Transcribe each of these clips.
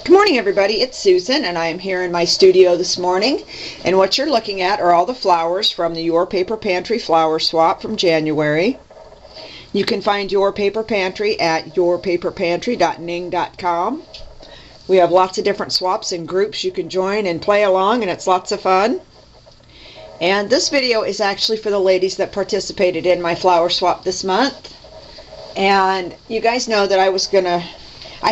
Good morning, everybody. It's Susan, and I am here in my studio this morning. And what you're looking at are all the flowers from the Your Paper Pantry flower swap from January. You can find Your Paper Pantry at yourpaperpantry.ning.com. We have lots of different swaps and groups you can join and play along, and it's lots of fun. And this video is actually for the ladies that participated in my flower swap this month. And you guys know that I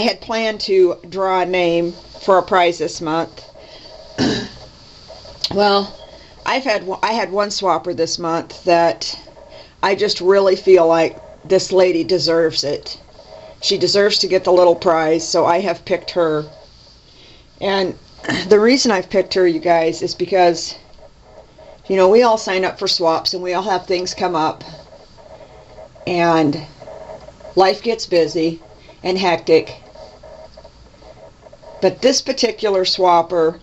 had planned to draw a name for a prize this month. Well, I had one swapper this month that I just really feel like this lady deserves it. She deserves to get the little prize, so I have picked her. And the reason I've picked her, you guys, is because, you know, we all sign up for swaps and we all have things come up. And life gets busy and hectic. But this particular swapper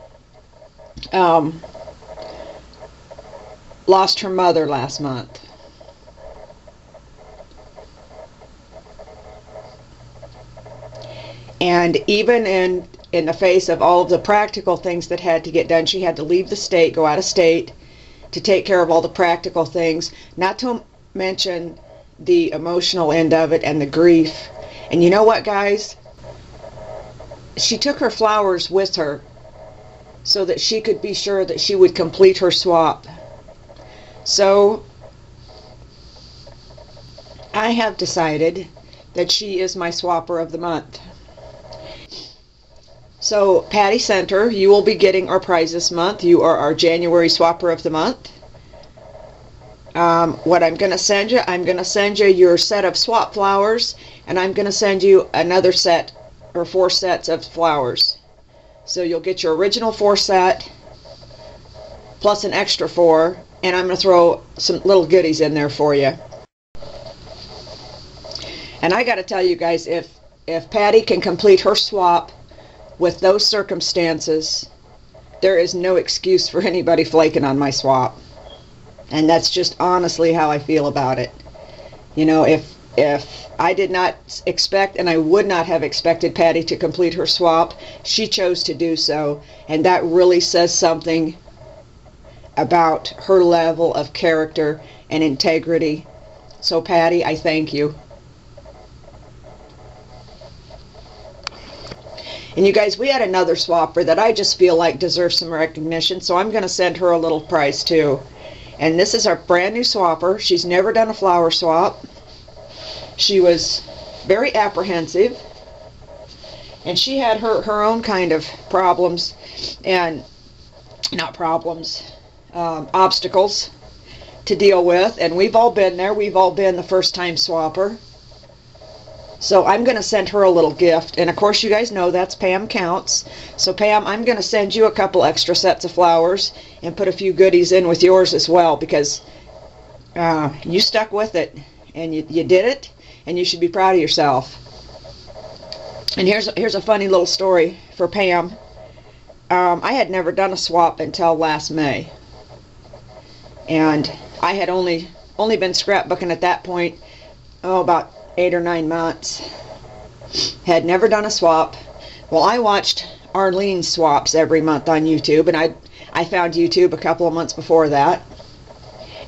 lost her mother last month. And even in the face of all of the practical things that had to get done, she had to leave the state, go out of state to take care of all the practical things, not to mention the emotional end of it and the grief. And you know what, guys? She took her flowers with her so that she could be sure that she would complete her swap. So I have decided that she is my swapper of the month. So Patty Center, you will be getting our prize this month. You are our January swapper of the month. What I'm going to send you your set of swap flowers, and I'm going to send you another set or 4 sets of flowers. So you'll get your original 4 set plus an extra 4, and I'm going to throw some little goodies in there for you. And I got to tell you guys, if Patty can complete her swap with those circumstances, there is no excuse for anybody flaking on my swap. And that's just honestly how I feel about it. You know, if I did not expect, and I would not have expected Patty to complete her swap, she chose to do so, and that really says something about her level of character and integrity. So Patty, I thank you. And you guys, we had another swapper that I just feel like deserves some recognition, so I'm going to send her a little prize too. And this is our brand new swapper. She's never done a flower swap. She was very apprehensive, and she had her own kind of problems, and not problems, obstacles to deal with, and we've all been there. We've all been the first time swapper. So I'm going to send her a little gift, and of course you guys know that's Pam Counts. So Pam, I'm going to send you a couple extra sets of flowers and put a few goodies in with yours as well, because you stuck with it, and you did it, and you should be proud of yourself. And here's a funny little story for Pam. I had never done a swap until last May, and I had only been scrapbooking at that point, about 8 or 9 months. Had never done a swap. Well, I watched Arlene's swaps every month on YouTube, and I found YouTube a couple of months before that,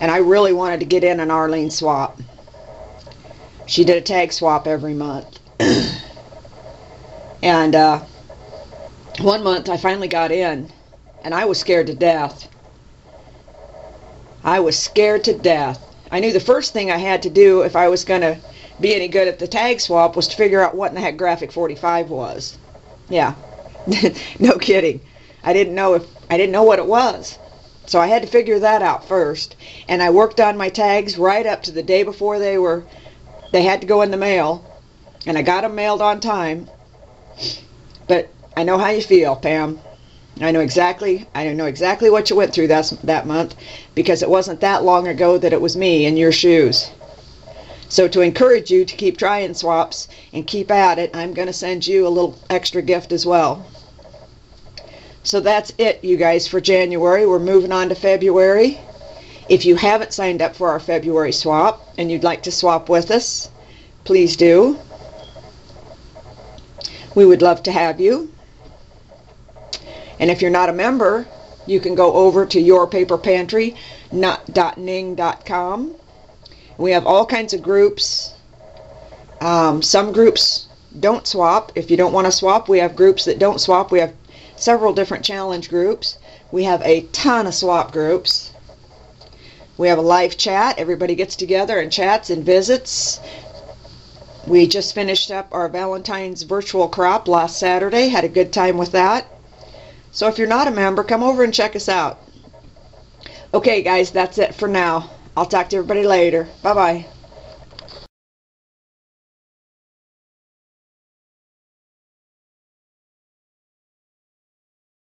and I really wanted to get in an Arlene swap. She did a tag swap every month. And one month I finally got in, and I was scared to death. I was scared to death. I knew the first thing I had to do if I was going to be any good at the tag swap was to figure out what in the heck graphic 45 was. Yeah. No kidding. I didn't know what it was. So I had to figure that out first. And I worked on my tags right up to the day before they had to go in the mail, and I got them mailed on time. But I know how you feel, Pam. I know exactly what you went through that month, because it wasn't that long ago that it was me in your shoes. So to encourage you to keep trying swaps and keep at it, I'm going to send you a little extra gift as well. So that's it, you guys, for January. We're moving on to February. If you haven't signed up for our February swap and you'd like to swap with us, please do. We would love to have you. And if you're not a member, you can go over to yourpaperpantry.ning.com. We have all kinds of groups. Some groups don't swap. If you don't want to swap, we have groups that don't swap. We have several different challenge groups. We have a ton of swap groups. We have a live chat. Everybody gets together and chats and visits. We just finished up our Valentine's virtual crop last Saturday. Had a good time with that. So if you're not a member, come over and check us out. Okay, guys, that's it for now. I'll talk to everybody later. Bye-bye.